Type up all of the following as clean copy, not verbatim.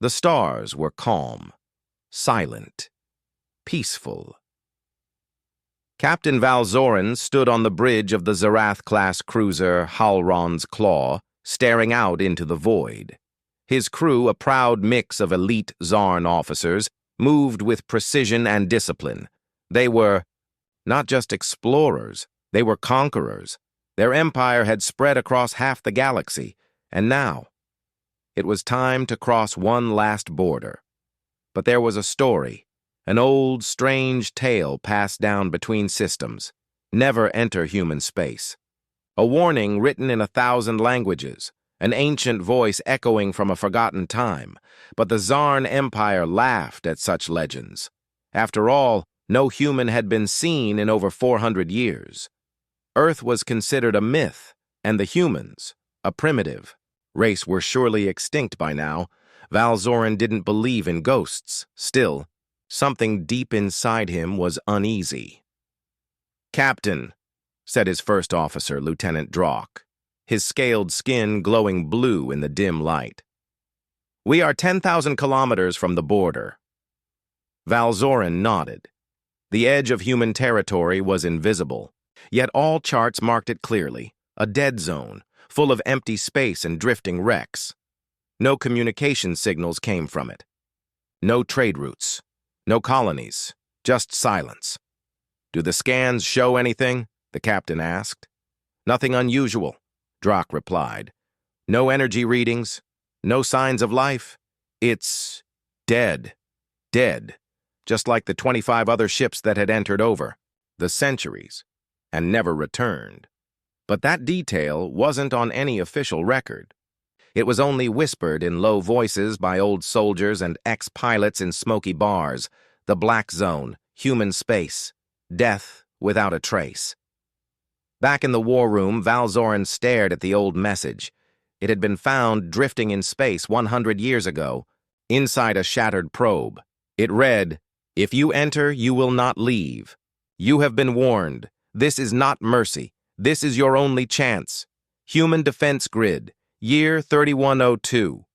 The stars were calm, silent, peaceful. Captain Valzoran stood on the bridge of the Zarath-class cruiser Halron's Claw, staring out into the void. His crew, a proud mix of elite Zarn officers, moved with precision and discipline. They were not just explorers, they were conquerors. Their empire had spread across half the galaxy, and now it was time to cross one last border. But there was a story, an old, strange tale passed down between systems. Never enter human space. A warning written in 1,000 languages, an ancient voice echoing from a forgotten time. But the Zarn Empire laughed at such legends. After all, no human had been seen in over 400 years. Earth was considered a myth, and the humans, a primitive race, were surely extinct by now. Valzoran didn't believe in ghosts. Still, something deep inside him was uneasy. "Captain," said his first officer, Lieutenant Drock, his scaled skin glowing blue in the dim light. "We are 10,000 kilometers from the border." Valzoran nodded. The edge of human territory was invisible, yet all charts marked it clearly, a dead zone, full of empty space and drifting wrecks. No communication signals came from it. No trade routes. No colonies. Just silence. "Do the scans show anything?" the captain asked. "Nothing unusual," Drock replied. "No energy readings. No signs of life. It's dead. Dead. Just like the 25 other ships that had entered over the centuries and never returned." But that detail wasn't on any official record. It was only whispered in low voices by old soldiers and ex-pilots in smoky bars. The black zone, human space, death without a trace. Back in the war room, Valzoran stared at the old message. It had been found drifting in space 100 years ago, inside a shattered probe. It read, "If you enter, you will not leave. You have been warned. This is not mercy. This is your only chance. Human Defense Grid, year 3102.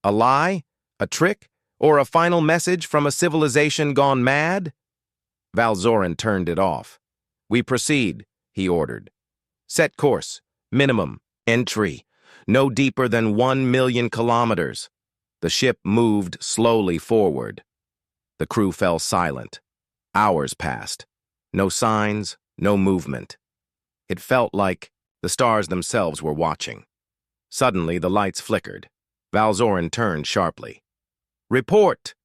A lie? A trick? Or a final message from a civilization gone mad?" Valzoran turned it off. "We proceed," he ordered. "Set course. Minimum. Entry. No deeper than 1,000,000 kilometers." The ship moved slowly forward. The crew fell silent. Hours passed. No signs, no movement. It felt like the stars themselves were watching. Suddenly, the lights flickered. Valzoran turned sharply. "Report!"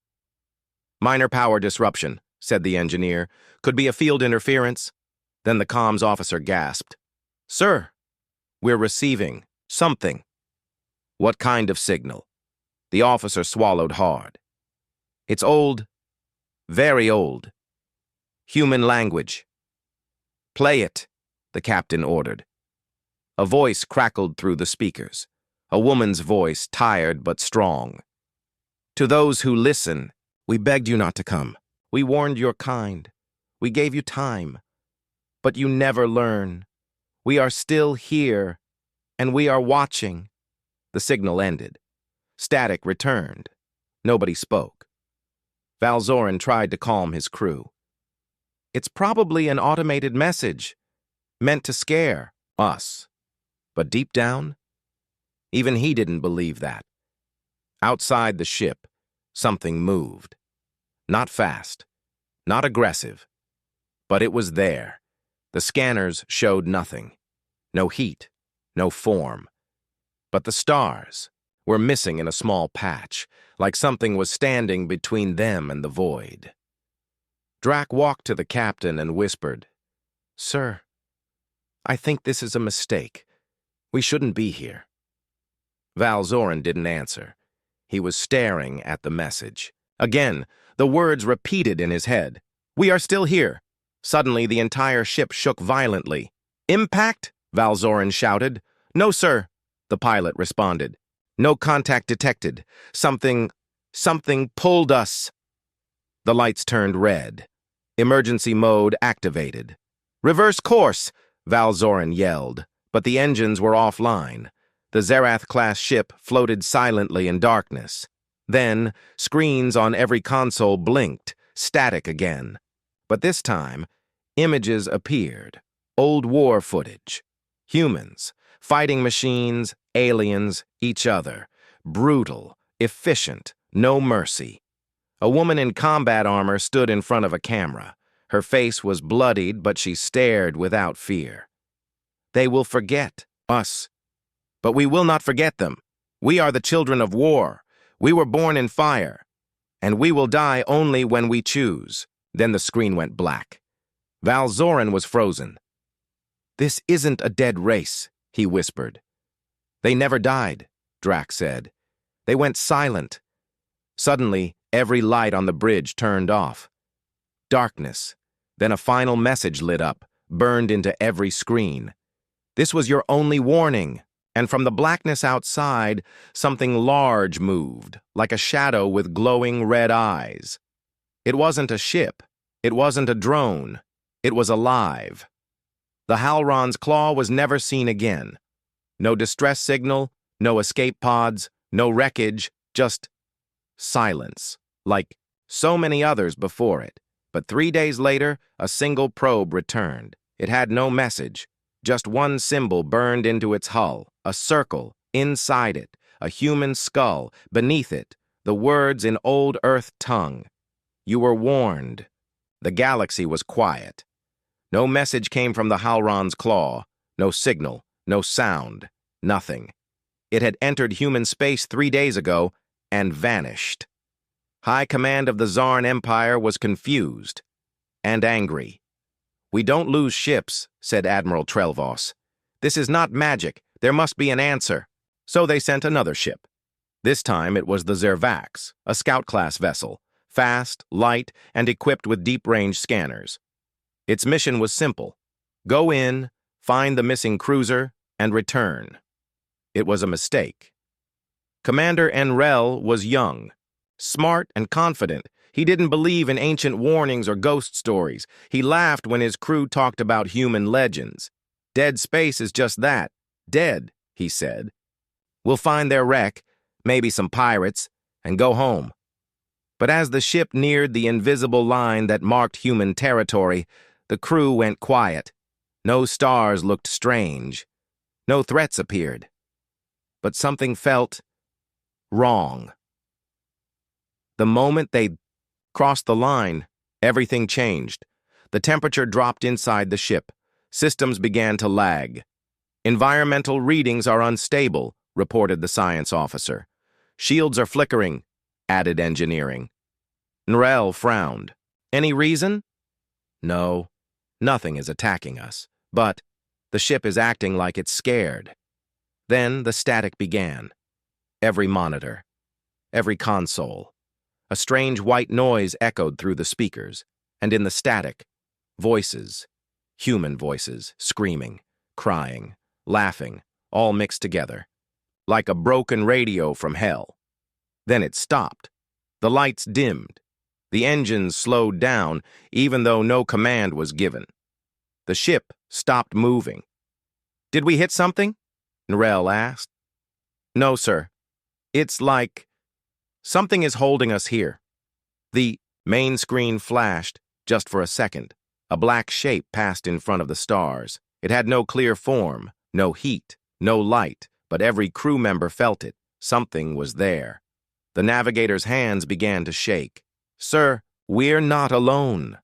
"Minor power disruption," said the engineer. "Could be a field interference." Then the comms officer gasped. "Sir, we're receiving something." "What kind of signal?" The officer swallowed hard. "It's old, very old. Human language." "Play it," the captain ordered. A voice crackled through the speakers, a woman's voice, tired but strong. "To those who listen, we begged you not to come. We warned your kind. We gave you time. But you never learn. We are still here, and we are watching." The signal ended. Static returned. Nobody spoke. Valzoran tried to calm his crew. "It's probably an automated message, meant to scare us." But deep down, even he didn't believe that. Outside the ship, something moved. Not fast, not aggressive, but it was there. The scanners showed nothing. No heat, no form. But the stars were missing in a small patch, like something was standing between them and the void. Drac walked to the captain and whispered, "Sir, I think this is a mistake. We shouldn't be here." Valzoran didn't answer. He was staring at the message. Again, the words repeated in his head. "We are still here." Suddenly, the entire ship shook violently. "Impact?" Valzoran shouted. "No, sir," the pilot responded. "No contact detected. Something pulled us." The lights turned red. Emergency mode activated. "Reverse course," Valzoran yelled, but the engines were offline. The Zarath-class ship floated silently in darkness. Then, screens on every console blinked, static again. But this time, images appeared. Old war footage. Humans, fighting machines, aliens, each other. Brutal, efficient, no mercy. A woman in combat armor stood in front of a camera. Her face was bloodied, but she stared without fear. They will forget us. But we will not forget them. We are the children of war. We were born in fire. And we will die only when we choose. Then the screen went black. Valzorin was frozen. This isn't a dead race, he whispered. They never died, Drax said. They went silent. Suddenly, every light on the bridge turned off. Darkness. Then a final message lit up, burned into every screen. This was your only warning. And from the blackness outside, something large moved, like a shadow with glowing red eyes. It wasn't a ship. It wasn't a drone. It was alive. The Halron's claw was never seen again. No distress signal, no escape pods, no wreckage, just silence, like so many others before it. But 3 days later, a single probe returned. It had no message. Just one symbol burned into its hull, a circle, inside it, a human skull, beneath it, the words in old Earth tongue. You were warned. The galaxy was quiet. No message came from the Halron's claw, no signal, no sound, nothing. It had entered human space 3 days ago and vanished. High command of the Zarn Empire was confused and angry. We don't lose ships, said Admiral Trelvos. This is not magic. There must be an answer. So they sent another ship. This time it was the Zervax, a scout-class vessel, fast, light, and equipped with deep-range scanners. Its mission was simple. Go in, find the missing cruiser, and return. It was a mistake. Commander Enrel was young, smart and confident. He didn't believe in ancient warnings or ghost stories. He laughed when his crew talked about human legends. Dead space is just that. Dead, he said. We'll find their wreck, maybe some pirates, and go home. But as the ship neared the invisible line that marked human territory, the crew went quiet. No stars looked strange. No threats appeared. But something felt wrong. The moment they crossed the line, everything changed. The temperature dropped inside the ship. Systems began to lag. Environmental readings are unstable, reported the science officer. Shields are flickering, added engineering. Nrel frowned. Any reason? No, nothing is attacking us, but the ship is acting like it's scared. Then the static began. Every monitor, every console. A strange white noise echoed through the speakers, and in the static, voices, human voices, screaming, crying, laughing, all mixed together, like a broken radio from hell. Then it stopped. The lights dimmed. The engines slowed down, even though no command was given. The ship stopped moving. Did we hit something? Nrel asked. No, sir. It's like something is holding us here. The main screen flashed just for a second. A black shape passed in front of the stars. It had no clear form, no heat, no light, but every crew member felt it. Something was there. The navigator's hands began to shake. Sir, we're not alone.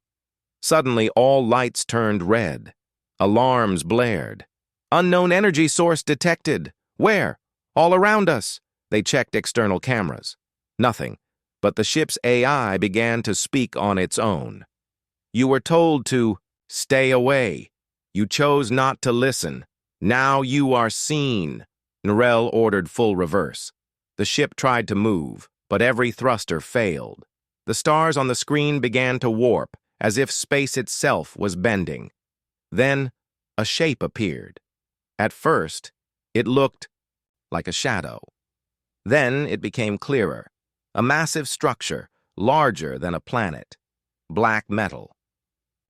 Suddenly, all lights turned red. Alarms blared. Unknown energy source detected. Where? All around us. They checked external cameras. Nothing, but the ship's AI began to speak on its own. You were told to stay away. You chose not to listen. Now you are seen. Nrel ordered full reverse. The ship tried to move, but every thruster failed. The stars on the screen began to warp, as if space itself was bending. Then, a shape appeared. At first, it looked like a shadow. Then it became clearer. A massive structure, larger than a planet. Black metal.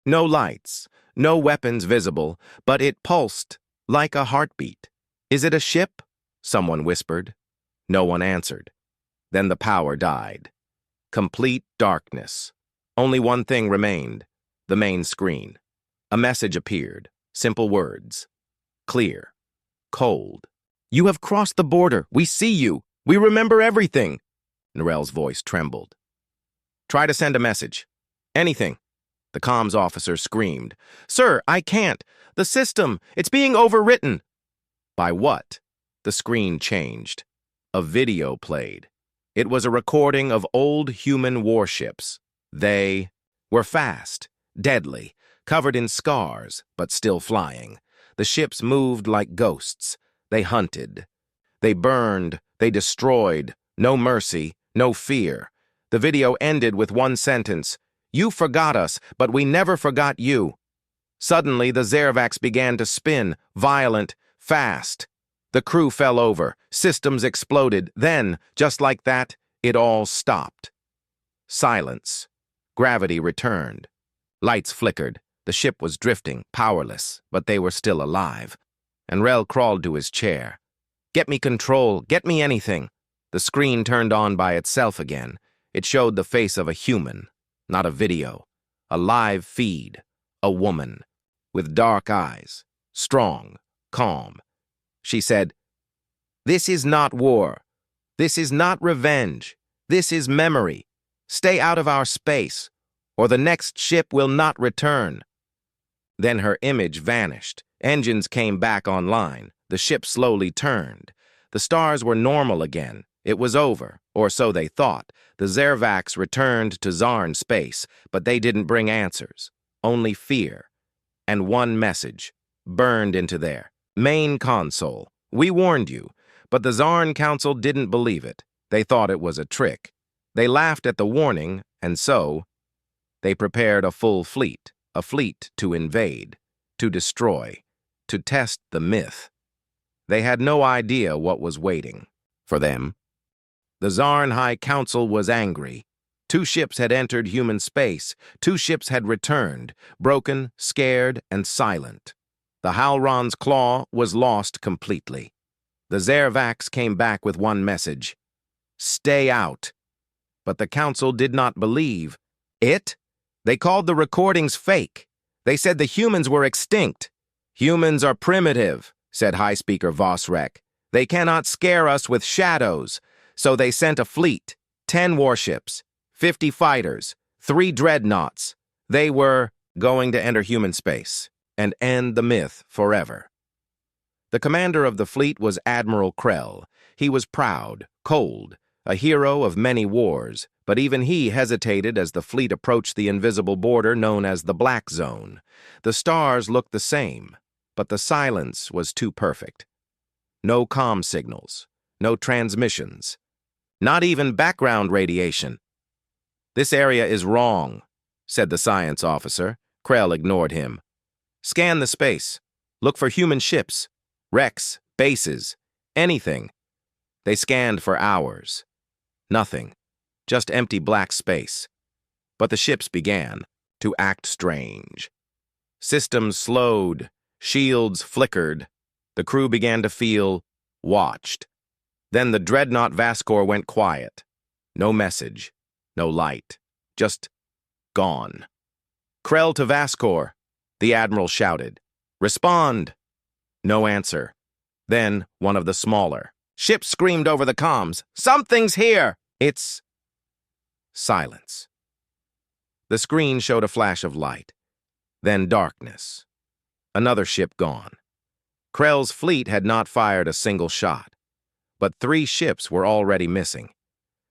No lights, no weapons visible, but it pulsed like a heartbeat. Is it a ship? Someone whispered. No one answered. Then the power died. Complete darkness. Only one thing remained, the main screen. A message appeared, simple words. Clear. Cold. "You have crossed the border. We see you. We remember everything." Narel's voice trembled. "Try to send a message. Anything." The comms officer screamed. "Sir, I can't. The system, it's being overwritten." By what? The screen changed. A video played. It was a recording of old human warships. They were fast, deadly, covered in scars, but still flying. The ships moved like ghosts. They hunted. They burned. They destroyed. No mercy, no fear. The video ended with one sentence: "You forgot us, but we never forgot you." Suddenly, the Zervax began to spin, violent, fast. The crew fell over. Systems exploded. Then, just like that, it all stopped. Silence. Gravity returned. Lights flickered. The ship was drifting, powerless, but they were still alive. And Rel crawled to his chair. "Get me control. Get me anything." The screen turned on by itself again. It showed the face of a human, not a video. A live feed. A woman. With dark eyes. Strong. Calm. She said, "This is not war. This is not revenge. This is memory. Stay out of our space, or the next ship will not return." Then her image vanished. Engines came back online. The ship slowly turned. The stars were normal again. It was over, or so they thought. The Zervax returned to Zarn space, but they didn't bring answers. Only fear. And one message, burned into their main console. "We warned you," but the Zarn Council didn't believe it. They thought it was a trick. They laughed at the warning, and so they prepared a full fleet, a fleet to invade, to destroy, to test the myth. They had no idea what was waiting for them. The Zarn High Council was angry. 2 ships had entered human space. 2 ships had returned, broken, scared, and silent. The Halron's claw was lost completely. The Zervax came back with one message: "Stay out." But the council did not believe it. They called the recordings fake. They said the humans were extinct. "Humans are primitive," said High Speaker Vosrek. "They cannot scare us with shadows." So they sent a fleet, 10 warships, 50 fighters, 3 dreadnoughts. They were going to enter human space and end the myth forever. The commander of the fleet was Admiral Krell. He was proud, cold, a hero of many wars, but even he hesitated as the fleet approached the invisible border known as the Black Zone. The stars looked the same, but the silence was too perfect. No comm signals, no transmissions, not even background radiation. "This area is wrong," said the science officer. Krell ignored him. "Scan the space. Look for human ships, wrecks, bases, anything." They scanned for hours. Nothing. Just empty black space. But the ships began to act strange. Systems slowed. Shields flickered. The crew began to feel watched. Then the dreadnought Vascor went quiet. No message. No light. Just gone. "Krell to Vascor," the admiral shouted. "Respond." No answer. Then one of the smaller ships screamed over the comms, "Something's here!" It's silence. The screen showed a flash of light. Then darkness. Another ship gone. Krell's fleet had not fired a single shot, but 3 ships were already missing.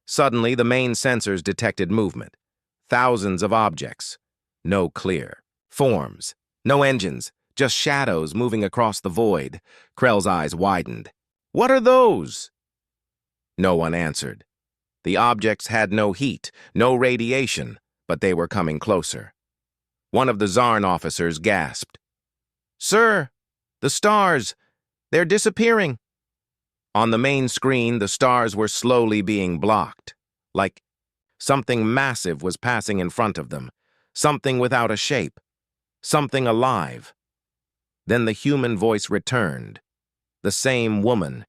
Suddenly, the main sensors detected movement. Thousands of objects. No clear forms. No engines. Just shadows moving across the void. Krell's eyes widened. "What are those?" No one answered. The objects had no heat, no radiation, but they were coming closer. One of the Zarn officers gasped. "Sir, the stars, they're disappearing." On the main screen, the stars were slowly being blocked, like something massive was passing in front of them, something without a shape, something alive. Then the human voice returned, the same woman,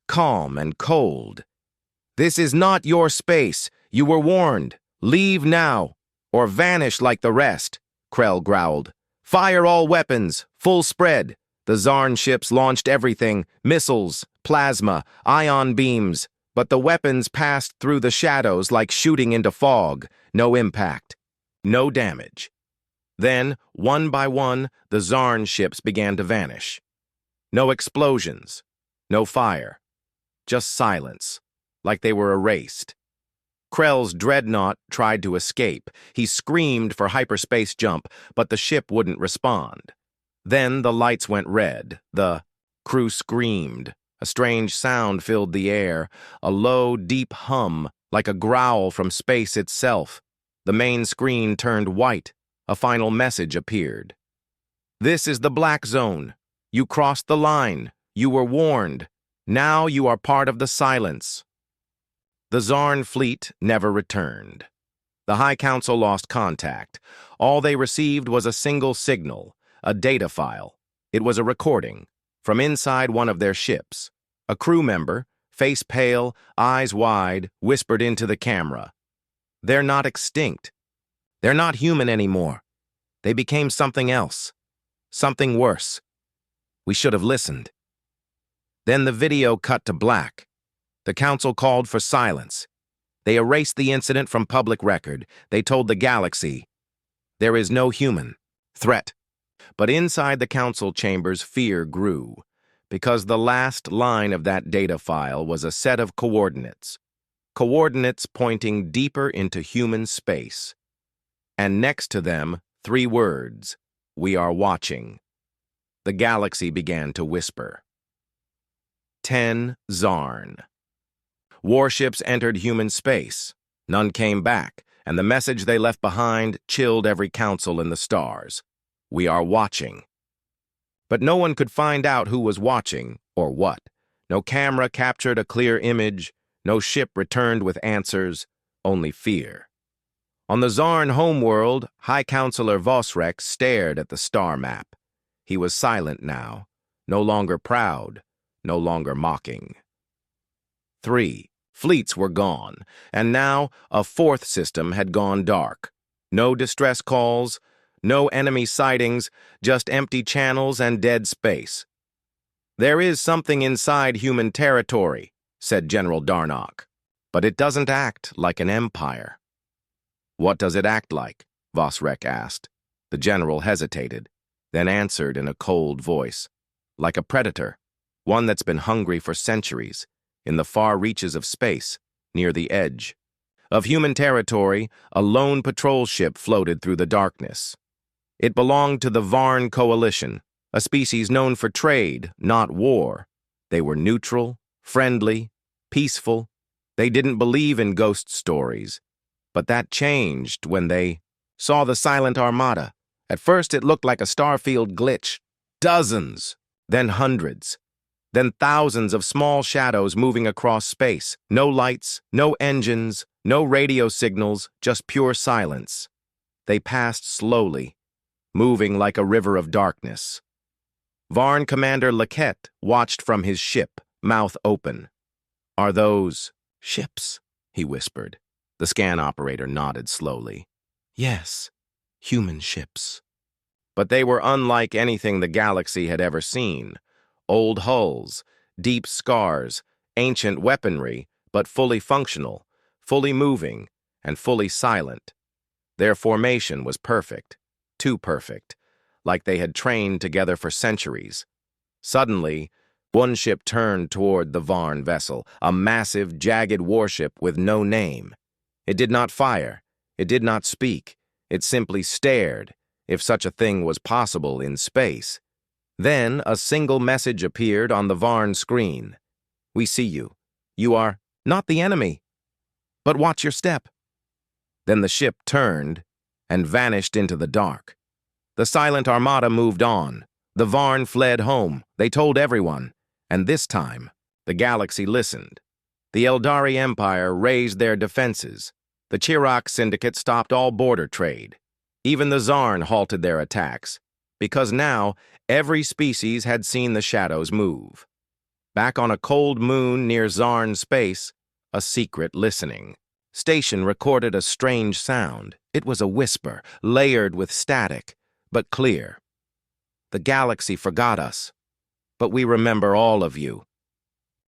calm and cold. "This is not your space. You were warned. Leave now, or vanish like the rest," Krell growled. "Fire all weapons, full spread." The Zarn ships launched everything, missiles, plasma, ion beams, but the weapons passed through the shadows like shooting into fog. No impact. No damage. Then, one by one, the Zarn ships began to vanish. No explosions. No fire. Just silence, like they were erased. Krell's dreadnought tried to escape. He screamed for hyperspace jump, but the ship wouldn't respond. Then the lights went red. The crew screamed. A strange sound filled the air, a low, deep hum, like a growl from space itself. The main screen turned white. A final message appeared. "This is the Black Zone. You crossed the line. You were warned. Now you are part of the silence." The Zarn fleet never returned. The High Council lost contact. All they received was a single signal, a data file. It was a recording from inside one of their ships. A crew member, face pale, eyes wide, whispered into the camera. "They're not extinct. They're not human anymore. They became something else. Something worse. We should have listened." Then the video cut to black. The Council called for silence. They erased the incident from public record. They told the galaxy, "There is no human threat." But inside the Council chambers, fear grew, because the last line of that data file was a set of coordinates. Coordinates pointing deeper into human space. And next to them, 3 words: "We are watching." The galaxy began to whisper. 10 Zarn. Warships entered human space. None came back, and the message they left behind chilled every council in the stars. "We are watching." But no one could find out who was watching, or what. No camera captured a clear image, no ship returned with answers, only fear. On the Zarn homeworld, High Counselor Vosrek stared at the star map. He was silent now, no longer proud, no longer mocking. 3. Fleets were gone, and now a 4th system had gone dark. No distress calls, no enemy sightings, just empty channels and dead space. "There is something inside human territory," said General Darnock, "but it doesn't act like an empire." "What does it act like?" Vosrek asked. The general hesitated, then answered in a cold voice. "Like a predator, one that's been hungry for centuries, in the far reaches of space, near the edge. Of human territory, a lone patrol ship floated through the darkness. It belonged to the Varn Coalition, a species known for trade, not war. They were neutral, friendly, peaceful. They didn't believe in ghost stories. But that changed when they saw the Silent Armada. At first it looked like a Starfield glitch. Dozens, then hundreds. Then thousands of small shadows moving across space. No lights, no engines, no radio signals, just pure silence. They passed slowly, moving like a river of darkness. Varn Commander Laquette watched from his ship, mouth open. "Are those ships?" he whispered. The scan operator nodded slowly. "Yes, human ships." But they were unlike anything the galaxy had ever seen. Old hulls, deep scars, ancient weaponry, but fully functional, fully moving, and fully silent. Their formation was perfect, too perfect, like they had trained together for centuries. Suddenly, one ship turned toward the Varn vessel, a massive, jagged warship with no name. It did not fire, it did not speak, it simply stared, if such a thing was possible in space. Then a single message appeared on the Varn screen. "We see you. You are not the enemy. But watch your step." Then the ship turned and vanished into the dark. The Silent Armada moved on. The Varn fled home. They told everyone. And this time, the galaxy listened. The Eldari Empire raised their defenses. The Chirac Syndicate stopped all border trade. Even the Zarn halted their attacks, because now every species had seen the shadows move. Back on a cold moon near Zarn space, a secret listening. Station recorded a strange sound. It was a whisper, layered with static, but clear. The galaxy forgot us, but we remember all of you.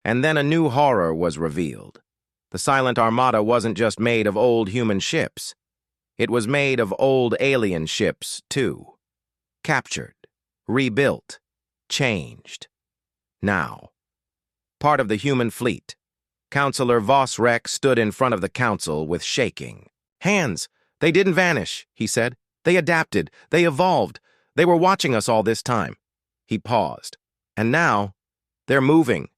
And then a new horror was revealed. The Silent Armada wasn't just made of old human ships. It was made of old alien ships, too. Captured, rebuilt, changed. Now, part of the human fleet. Counselor Voss Rex stood in front of the council with shaking hands. They didn't vanish, he said. They adapted. They evolved. They were watching us all this time. He paused. And now, they're moving.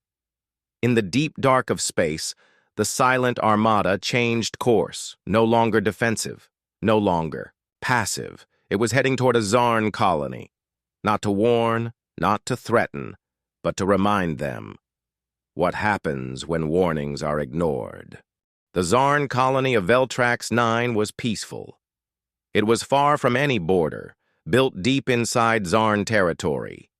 In the deep dark of space, the Silent Armada changed course, no longer defensive, no longer passive. It was heading toward a Zarn colony. Not to warn, not to threaten, but to remind them what happens when warnings are ignored. The Zarn colony of Veltrax 9 was peaceful. It was far from any border, built deep inside Zarn territory.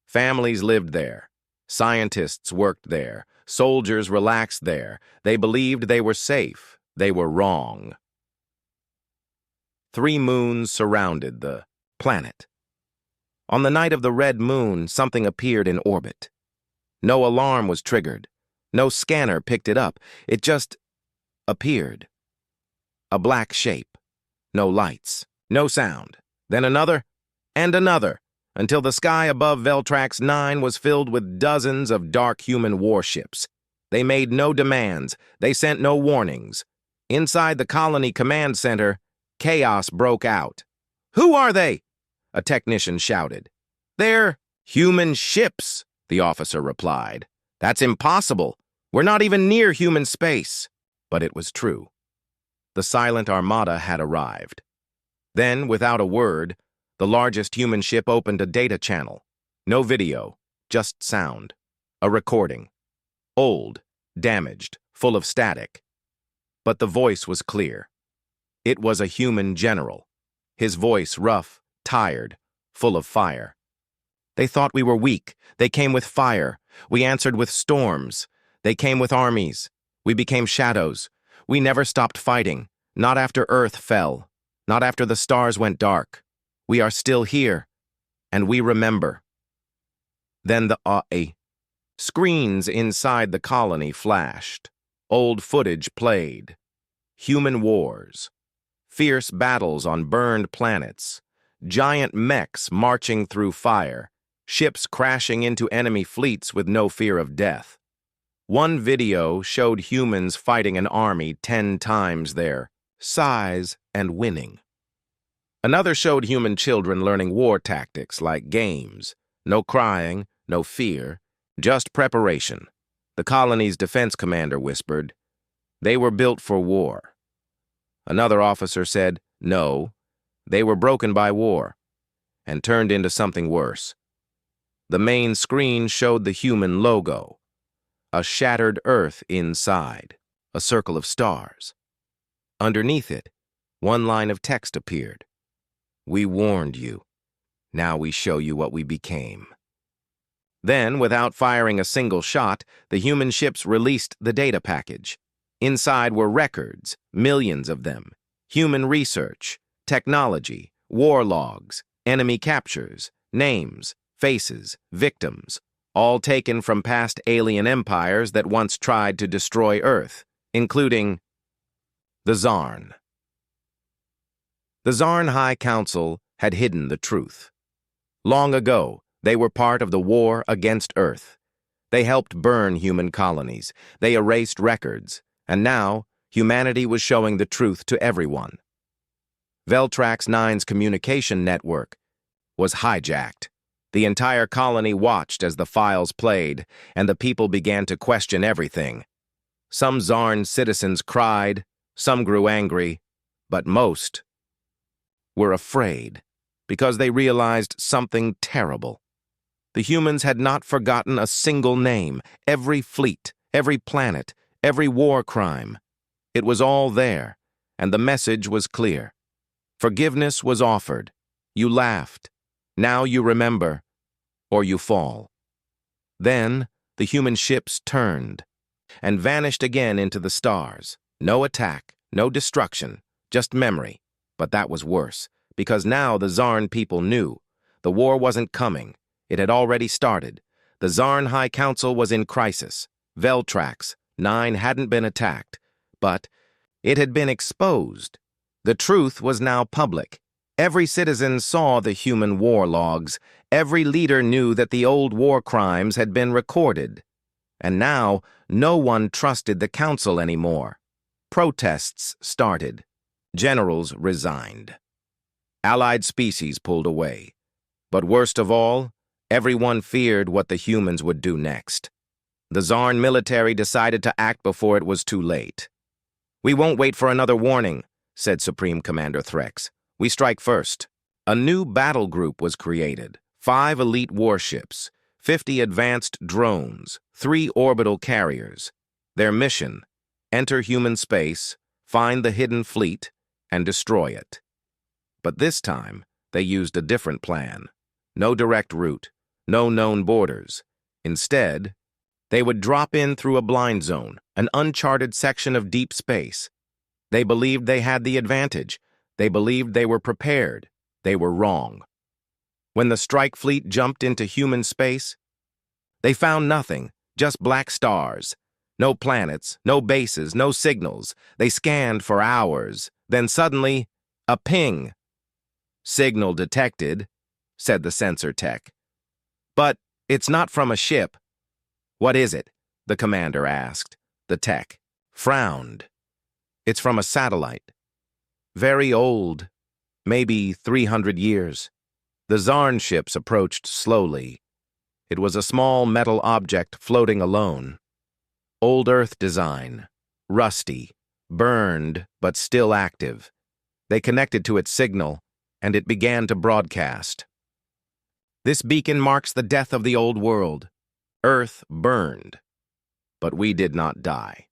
Families lived there. Scientists worked there. Soldiers relaxed there. They believed they were safe. They were wrong. 3 moons surrounded the planet. On the night of the red moon, something appeared in orbit. No alarm was triggered. No scanner picked it up. It just appeared. A black shape. No lights. No sound. Then another, and another, until the sky above Veltrax 9 was filled with dozens of dark human warships. They made no demands. They sent no warnings. Inside the colony command center, chaos broke out. "Who are they?" a technician shouted. "They're human ships," the officer replied. "That's impossible. We're not even near human space." But it was true. The Silent Armada had arrived. Then, without a word, the largest human ship opened a data channel. No video, just sound. A recording. Old, damaged, full of static. But the voice was clear. It was a human general. His voice rough, tired, full of fire. "They thought we were weak. They came with fire. We answered with storms. They came with armies. We became shadows. We never stopped fighting. Not after Earth fell. Not after the stars went dark. We are still here. And we remember." Then the screens inside the colony flashed. Old footage played. Human wars. Fierce battles on burned planets. Giant mechs marching through fire. Ships crashing into enemy fleets with no fear of death. One video showed humans fighting an army 10 times their size and winning. Another showed human children learning war tactics like games. No crying, no fear, just preparation. The colony's defense commander whispered, "They were built for war." Another officer said, "No, they were broken by war," and turned into something worse. The main screen showed the human logo, a shattered Earth inside, a circle of stars. Underneath it, one line of text appeared. "We warned you. Now we show you what we became." Then, without firing a single shot, the human ships released the data package. Inside were records, millions of them, human research, technology, war logs, enemy captures, names, faces, victims, all taken from past alien empires that once tried to destroy Earth, including the Zarn. The Zarn High Council had hidden the truth. Long ago, they were part of the war against Earth. They helped burn human colonies. They erased records. And now, humanity was showing the truth to everyone. Veltrax 9's communication network was hijacked. The entire colony watched as the files played, and the people began to question everything. Some Zarn citizens cried, some grew angry, but most were afraid, because they realized something terrible. The humans had not forgotten a single name, every fleet, every planet, every war crime. It was all there, and the message was clear. Forgiveness was offered. You laughed. Now you remember, or you fall. Then the human ships turned. and vanished again into the stars. No attack, no destruction, just memory. But that was worse, because now the Zarn people knew. The war wasn't coming. It had already started. The Zarn High Council was in crisis. Veltrax, 9 hadn't been attacked, but it had been exposed. The truth was now public. Every citizen saw the human war logs. Every leader knew that the old war crimes had been recorded. And now, no one trusted the council anymore. Protests started. Generals resigned. Allied species pulled away. But worst of all, everyone feared what the humans would do next. The Zarn military decided to act before it was too late. "We won't wait for another warning," said Supreme Commander Threx. "We strike first." A new battle group was created. 5 elite warships, 50 advanced drones, 3 orbital carriers. Their mission: enter human space, find the hidden fleet, and destroy it. But this time, they used a different plan. No direct route, no known borders. Instead, they would drop in through a blind zone, an uncharted section of deep space. They believed they had the advantage. They believed they were prepared. They were wrong. When the strike fleet jumped into human space, they found nothing, just black stars. No planets, no bases, no signals. They scanned for hours. Then suddenly, a ping. "Signal detected," said the sensor tech. "But it's not from a ship." "What is it?" the commander asked. The tech frowned. "It's from a satellite. Very old, maybe 300 years. The Zarn ships approached slowly. It was a small metal object floating alone. Old Earth design, rusty, burned, but still active. They connected to its signal, and it began to broadcast. "This beacon marks the death of the old world. Earth burned. But we did not die.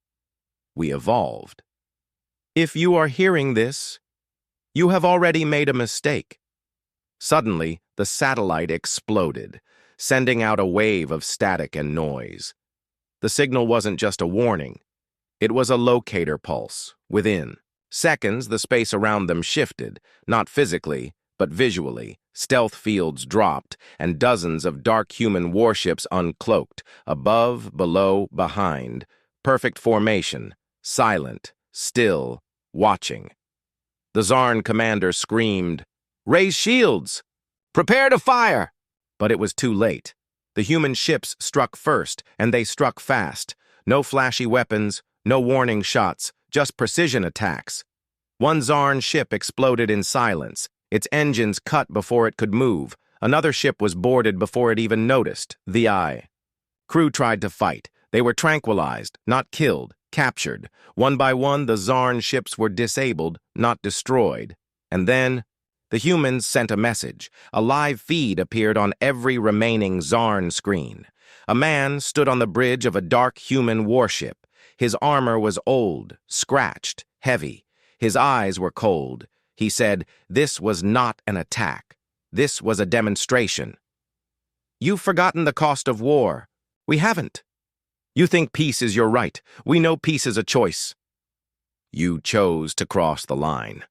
We evolved. If you are hearing this, you have already made a mistake." Suddenly, the satellite exploded, sending out a wave of static and noise. The signal wasn't just a warning. It was a locator pulse. Within seconds, the space around them shifted, not physically, but visually. Stealth fields dropped, and dozens of dark human warships uncloaked, above, below, behind. Perfect formation, silent, still, watching. The Zarn commander screamed, "Raise shields! Prepare to fire!" But it was too late. The human ships struck first, and they struck fast. No flashy weapons, no warning shots, just precision attacks. One Zarn ship exploded in silence, its engines cut before it could move. Another ship was boarded before it even noticed, the eye. Crew tried to fight. They were tranquilized, not killed, captured. One by one, the Zarn ships were disabled, not destroyed. And then, the humans sent a message. A live feed appeared on every remaining Zarn screen. A man stood on the bridge of a dark human warship. His armor was old, scratched, heavy. His eyes were cold. He said, "This was not an attack. This was a demonstration." "You've forgotten the cost of war." "We haven't." "You think peace is your right. We know peace is a choice." "You chose to cross the line.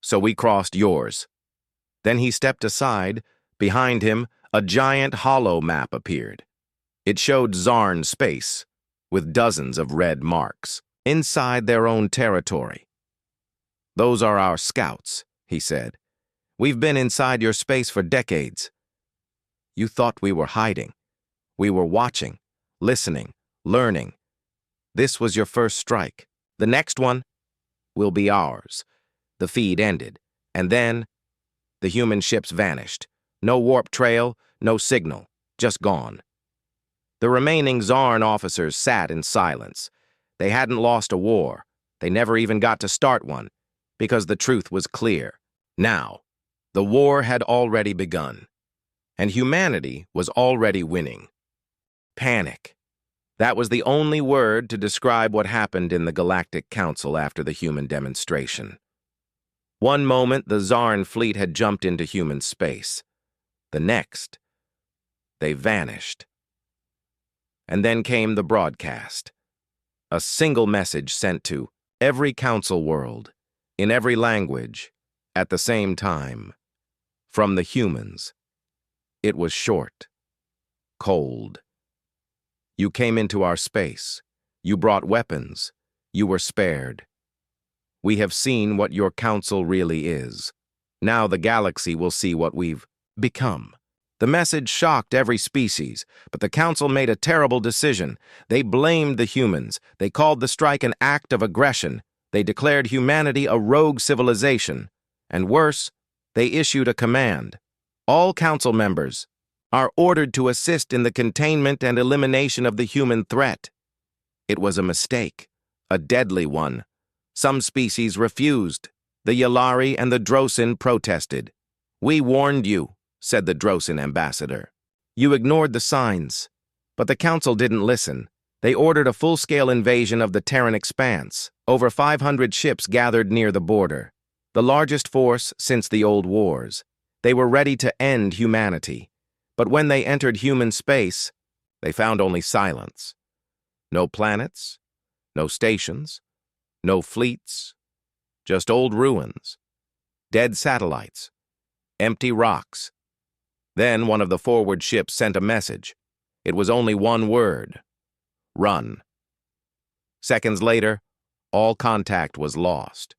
So we crossed yours." Then he stepped aside. Behind him, a giant hollow map appeared. It showed Zarn space, with dozens of red marks, inside their own territory. "Those are our scouts," he said. "We've been inside your space for decades. You thought we were hiding. We were watching, listening, learning. This was your first strike. The next one will be ours." The feed ended, and then the human ships vanished. No warp trail, no signal, just gone. The remaining Zarn officers sat in silence. They hadn't lost a war. They never even got to start one, because the truth was clear. Now, the war had already begun, and humanity was already winning. Panic. That was the only word to describe what happened in the Galactic Council after the human demonstration. One moment, the Zarn fleet had jumped into human space. The next, they vanished. And then came the broadcast. A single message sent to every council world, in every language, at the same time. From the humans. It was short. Cold. You came into our space. You brought weapons. You were spared. We have seen what your council really is. Now the galaxy will see what we've become. The message shocked every species, but the council made a terrible decision. They blamed the humans. They called the strike an act of aggression. They declared humanity a rogue civilization. And worse, they issued a command. All council members are ordered to assist in the containment and elimination of the human threat. It was a mistake, a deadly one. Some species refused. The Yalari and the Drosin protested. "We warned you," said the Drosin ambassador. "You ignored the signs." But the council didn't listen. They ordered a full-scale invasion of the Terran expanse. Over 500 ships gathered near the border, the largest force since the old wars. They were ready to end humanity. But when they entered human space, they found only silence. No planets, no stations, no fleets, just old ruins, dead satellites, empty rocks. Then one of the forward ships sent a message. It was only one word: run. Seconds later, all contact was lost.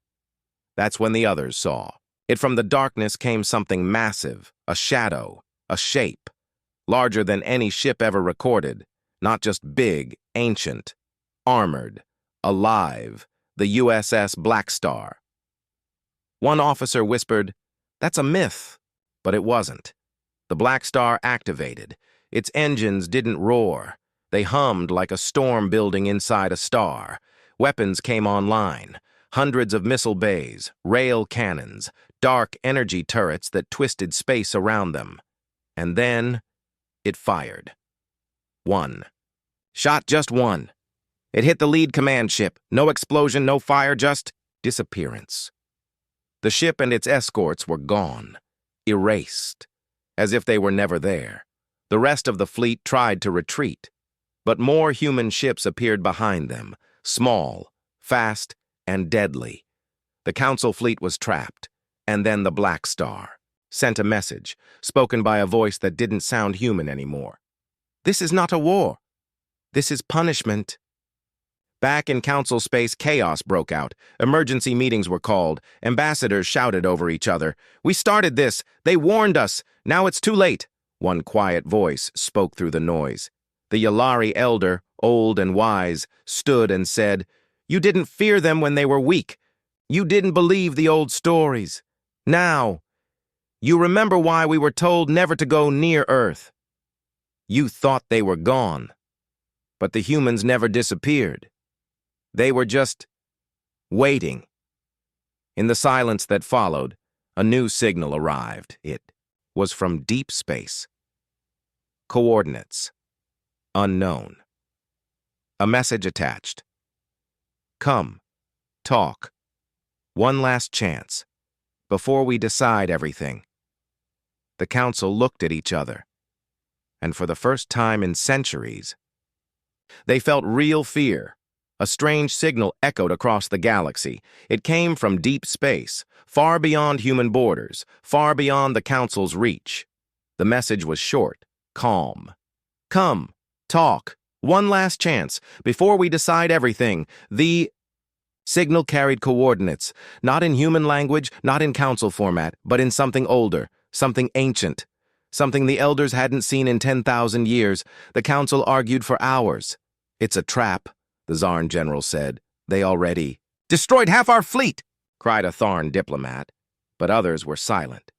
That's when the others saw. It from the darkness came something massive, a shadow, a shape, larger than any ship ever recorded, not just big, ancient, armored, alive, the USS Black Star. One officer whispered, "That's a myth," but it wasn't. The Black Star activated. Its engines didn't roar. They hummed like a storm building inside a star. Weapons came online. Hundreds of missile bays, rail cannons, dark energy turrets that twisted space around them. And then it fired. One. Shot just one. It hit the lead command ship. No explosion, no fire, just disappearance. The ship and its escorts were gone, erased, as if they were never there. The rest of the fleet tried to retreat, but more human ships appeared behind them, small, fast, and deadly. The council fleet was trapped, and then the Black Star sent a message, spoken by a voice that didn't sound human anymore. "This is not a war. This is punishment." Back in council space, chaos broke out. Emergency meetings were called. Ambassadors shouted over each other. "We started this. They warned us. Now it's too late." One quiet voice spoke through the noise. The Yalari elder, old and wise, stood and said, "You didn't fear them when they were weak. You didn't believe the old stories. Now, you remember why we were told never to go near Earth. You thought they were gone. But the humans never disappeared. They were just waiting." In the silence that followed, a new signal arrived. It was from deep space. Coordinates. Unknown. A message attached. "Come. Talk. One last chance. Before we decide everything." The council looked at each other, and for the first time in centuries, they felt real fear. A strange signal echoed across the galaxy. It came from deep space, far beyond human borders, far beyond the council's reach. The message was short, calm. "Come, talk, one last chance, before we decide everything." The signal carried coordinates, not in human language, not in council format, but in something older, something ancient, something the elders hadn't seen in 10,000 years. The council argued for hours. "It's a trap," the Zarn general said. "They already destroyed half our fleet," cried a Tharn diplomat, but others were silent.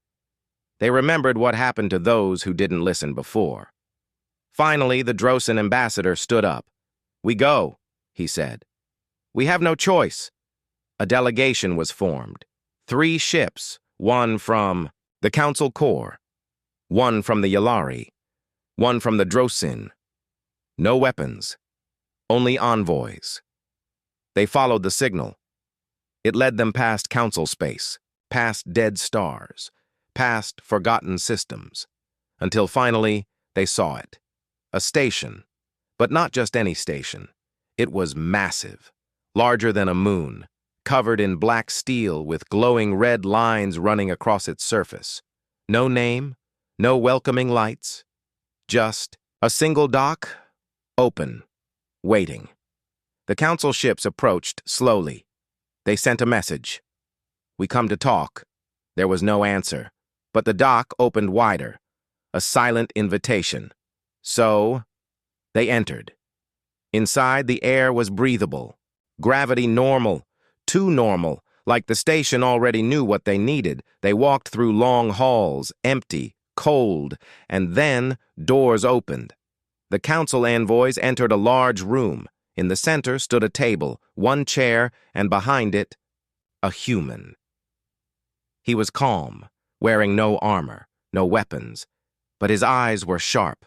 They remembered what happened to those who didn't listen before. Finally, the Drosin ambassador stood up. "We go," he said. "We have no choice." A delegation was formed. 3 ships, one from the Council Corps, one from the Yalari, one from the Drosin. No weapons, only envoys. They followed the signal. It led them past council space, past dead stars, past forgotten systems, until finally they saw it. A station, but not just any station. It was massive, larger than a moon, covered in black steel with glowing red lines running across its surface. No name, no welcoming lights, just a single dock, open, waiting. The council ships approached slowly. They sent a message. "We come to talk." There was no answer, but the dock opened wider, a silent invitation. So, they entered. Inside, the air was breathable, gravity normal, too normal, like the station already knew what they needed. They walked through long halls, empty, cold, and then doors opened. The council envoys entered a large room. In the center stood a table, one chair, and behind it, a human. He was calm, wearing no armor, no weapons, but his eyes were sharp,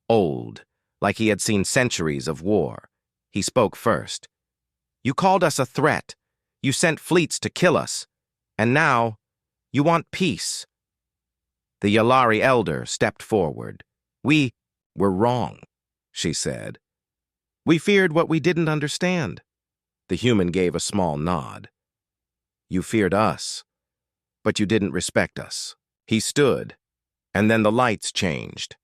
old, like he had seen centuries of war. He spoke first. "You called us a threat. You sent fleets to kill us. And now, you want peace." The Yalari elder stepped forward. "We were wrong," she said. "We feared what we didn't understand." The human gave a small nod. "You feared us, but you didn't respect us." He stood, and then the lights changed.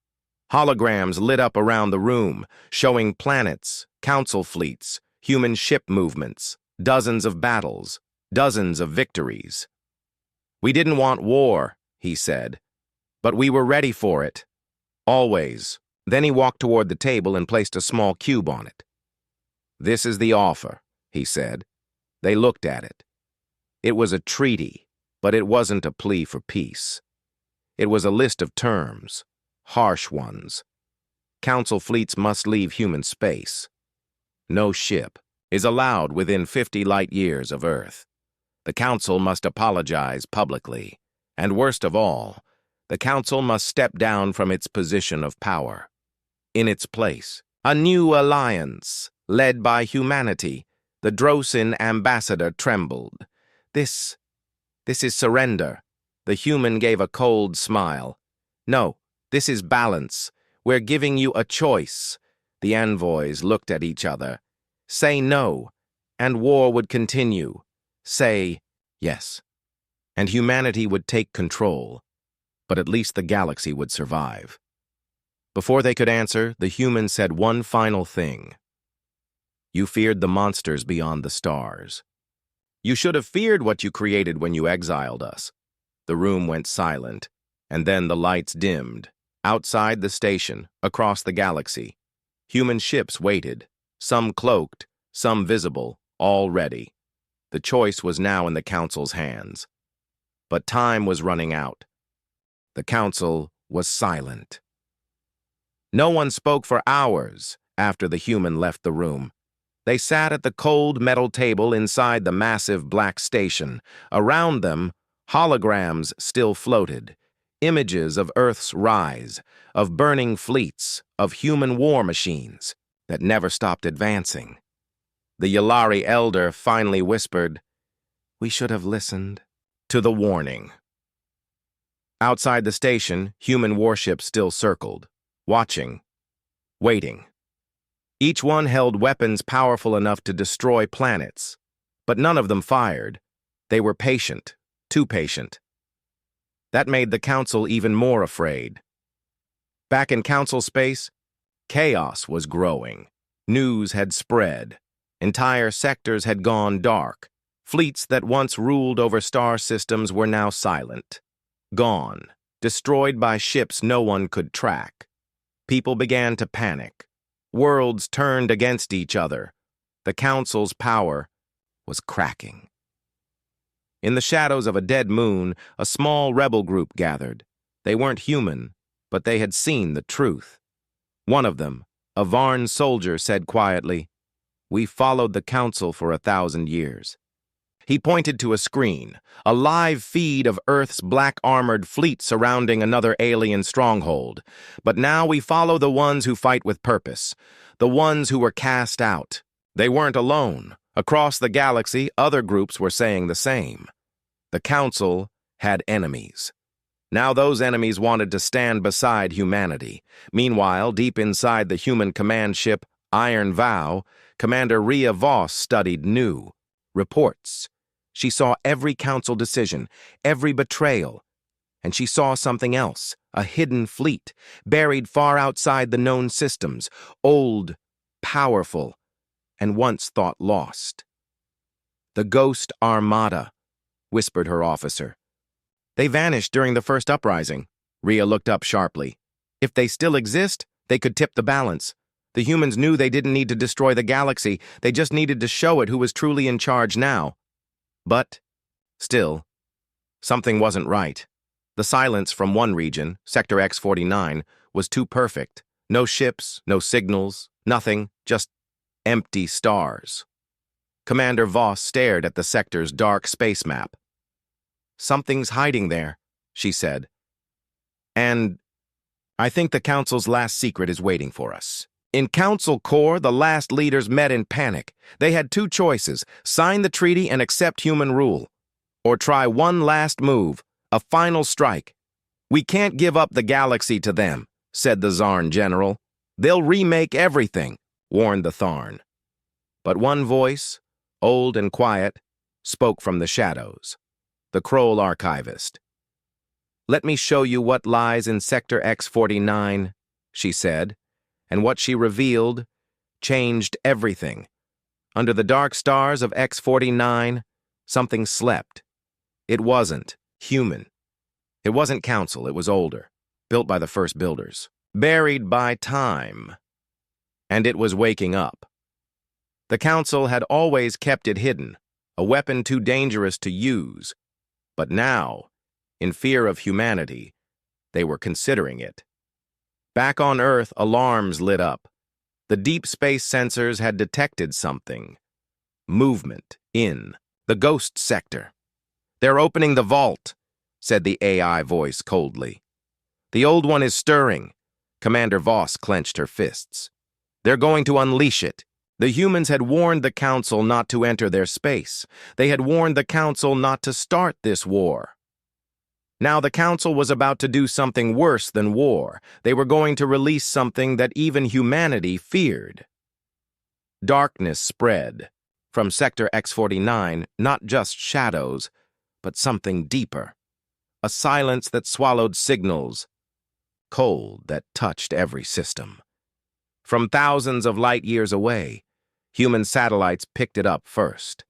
Holograms lit up around the room, showing planets, council fleets, human ship movements, dozens of battles, dozens of victories. "We didn't want war," he said, "but we were ready for it. Always." Then he walked toward the table and placed a small cube on it. "This is the offer," he said. They looked at it. It was a treaty, but it wasn't a plea for peace. It was a list of terms, harsh ones. Council fleets must leave human space. No ship is allowed within 50 light years of Earth. The Council must apologize publicly. And worst of all, the Council must step down from its position of power. In its place, a new alliance, led by humanity. The Drosin ambassador trembled. This is surrender." The human gave a cold smile. "No, this is balance. We're giving you a choice." The envoys looked at each other. Say no, and war would continue. Say yes, and humanity would take control. But at least the galaxy would survive. Before they could answer, the human said one final thing. "You feared the monsters beyond the stars. You should have feared what you created when you exiled us." The room went silent, and then the lights dimmed. Outside the station, across the galaxy, human ships waited, some cloaked, some visible, all ready. The choice was now in the Council's hands. But time was running out. The Council was silent. No one spoke for hours after the human left the room. They sat at the cold metal table inside the massive black station. Around them, holograms still floated, images of Earth's rise, of burning fleets, of human war machines that never stopped advancing. The Yalari elder finally whispered, "We should have listened to the warning." Outside the station, human warships still circled, watching, waiting. Each one held weapons powerful enough to destroy planets, but none of them fired. They were patient, too patient. That made the Council even more afraid. Back in Council space, chaos was growing. News had spread. Entire sectors had gone dark. Fleets that once ruled over star systems were now silent. Gone, destroyed by ships no one could track. People began to panic. Worlds turned against each other. The Council's power was cracking. In the shadows of a dead moon, a small rebel group gathered. They weren't human, but they had seen the truth. One of them, a Varn soldier, said quietly, "We followed the Council for 1,000 years. He pointed to a screen, a live feed of Earth's black-armored fleet surrounding another alien stronghold. But now we follow the ones who fight with purpose, the ones who were cast out. They weren't alone. Across the galaxy, other groups were saying the same. The Council had enemies. Now those enemies wanted to stand beside humanity. Meanwhile, deep inside the human command ship, Iron Vow, Commander Rhea Voss studied new reports. She saw every council decision, every betrayal, and she saw something else, a hidden fleet, buried far outside the known systems, old, powerful, and once thought lost. "The Ghost Armada," whispered her officer. "They vanished during the first uprising." Rhea looked up sharply. "If they still exist, they could tip the balance. The humans knew they didn't need to destroy the galaxy, they just needed to show it who was truly in charge now. But, still, something wasn't right. The silence from one region, Sector X-49, was too perfect. No ships, no signals, nothing, just empty stars. Commander Voss stared at the sector's dark space map. "Something's hiding there," she said. "And I think the Council's last secret is waiting for us." In Council Core, the last leaders met in panic. They had two choices: sign the treaty and accept human rule, or try one last move, a final strike. "We can't give up the galaxy to them," said the Zarn general. "They'll remake everything," warned the Tharn. But one voice, old and quiet, spoke from the shadows. The Kroll archivist. "Let me show you what lies in Sector X-49, she said, and what she revealed changed everything. Under the dark stars of X-49, something slept. It wasn't human. It wasn't Council, it was older, built by the first builders, buried by time. And it was waking up. The Council had always kept it hidden, a weapon too dangerous to use. But now, in fear of humanity, they were considering it. Back on Earth, alarms lit up. The deep space sensors had detected something. Movement in the ghost sector. "They're opening the vault," said the AI voice coldly. "The old one is stirring." Commander Voss clenched her fists. "They're going to unleash it." The humans had warned the Council not to enter their space. They had warned the Council not to start this war. Now the Council was about to do something worse than war. They were going to release something that even humanity feared. Darkness spread. From Sector X-49, not just shadows, but something deeper. A silence that swallowed signals. Cold that touched every system. From thousands of light years away, human satellites picked it up first.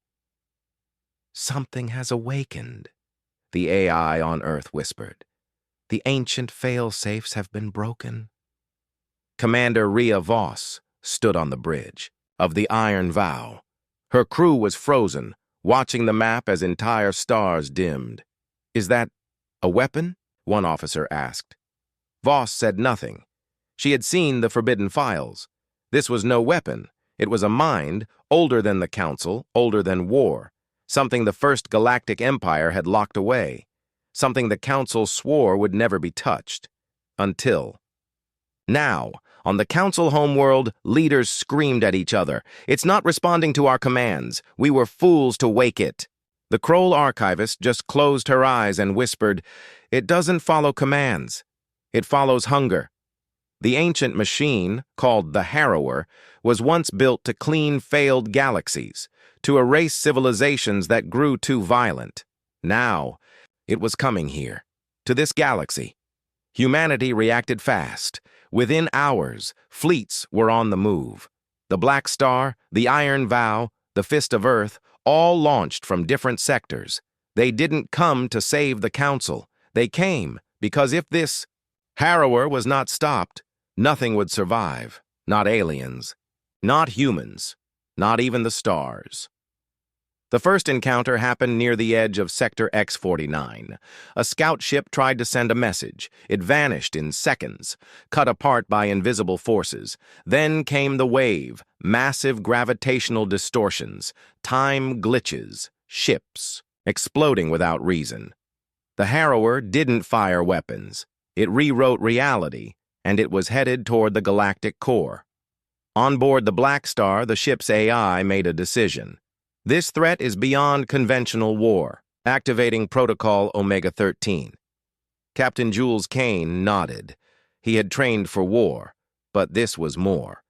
"Something has awakened," the AI on Earth whispered. "The ancient fail-safes have been broken." Commander Rhea Voss stood on the bridge of the Iron Vow. Her crew was frozen, watching the map as entire stars dimmed. "Is that a weapon?" one officer asked. Voss said nothing. She had seen the forbidden files. This was no weapon. It was a mind, older than the Council, older than war. Something the First Galactic Empire had locked away. Something the Council swore would never be touched. Until. Now, on the Council homeworld, leaders screamed at each other. "It's not responding to our commands. We were fools to wake it." The Kroll archivist just closed her eyes and whispered, "It doesn't follow commands. It follows hunger." The ancient machine, called the Harrower, was once built to clean failed galaxies, to erase civilizations that grew too violent. Now, it was coming here, to this galaxy. Humanity reacted fast. Within hours, fleets were on the move. The Black Star, the Iron Vow, the Fist of Earth, all launched from different sectors. They didn't come to save the Council. They came because if this Harrower was not stopped, nothing would survive. Not aliens. Not humans. Not even the stars. The first encounter happened near the edge of Sector X-49. A scout ship tried to send a message. It vanished in seconds, cut apart by invisible forces. Then came the wave, massive gravitational distortions, time glitches, ships exploding without reason. The Harrower didn't fire weapons. It rewrote reality, and it was headed toward the galactic core. On board the Black Star, the ship's AI made a decision. This threat is beyond conventional war, activating Protocol Omega-13. Captain Jules Kane nodded. He had trained for war, but this was more.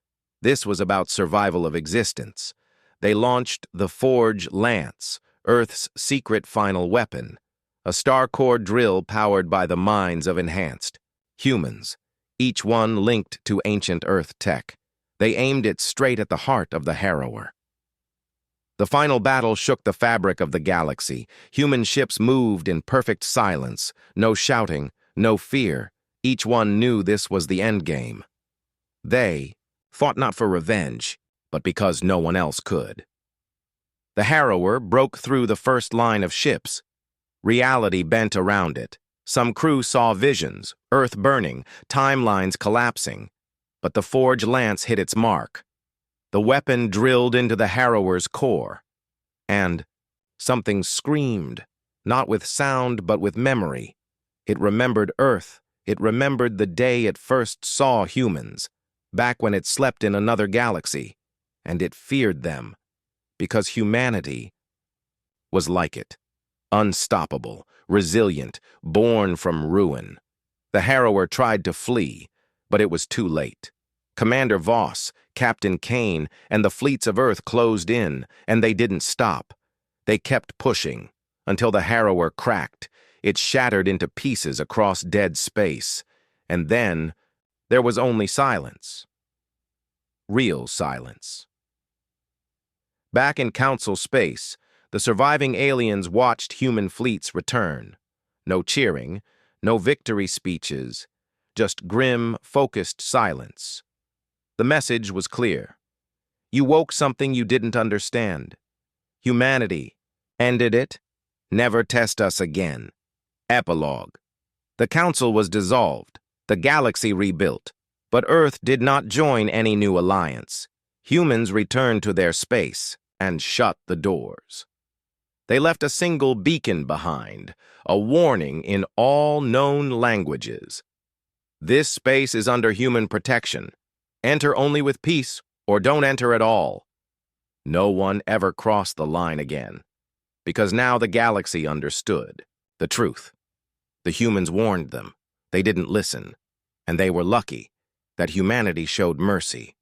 This was about survival of existence. They launched the Forge Lance, Earth's secret final weapon, a star-core drill powered by the minds of enhanced humans, each one linked to ancient Earth tech. They aimed it straight at the heart of the Harrower. The final battle shook the fabric of the galaxy. Human ships moved in perfect silence, no shouting, no fear. Each one knew this was the endgame. They fought not for revenge, but because no one else could. The Harrower broke through the first line of ships. Reality bent around it. Some crew saw visions, Earth burning, timelines collapsing. But the Forge Lance hit its mark. The weapon drilled into the Harrower's core. And something screamed, not with sound but with memory. It remembered Earth. It remembered the day it first saw humans, back when it slept in another galaxy. And it feared them, because humanity was like it. Unstoppable, resilient, born from ruin. The Harrower tried to flee, but it was too late. Commander Voss, Captain Kane, and the fleets of Earth closed in, and they didn't stop. They kept pushing, until the Harrower cracked. It shattered into pieces across dead space. And then, there was only silence. Real silence. Back in Council space, the surviving aliens watched human fleets return. No cheering, no victory speeches, just grim, focused silence. The message was clear. You woke something you didn't understand. Humanity ended it. Never test us again. Epilogue. The Council was dissolved, the galaxy rebuilt, but Earth did not join any new alliance. Humans returned to their space and shut the doors. They left a single beacon behind, a warning in all known languages. This space is under human protection. Enter only with peace, or don't enter at all. No one ever crossed the line again, because now the galaxy understood the truth. The humans warned them. They didn't listen, and they were lucky that humanity showed mercy.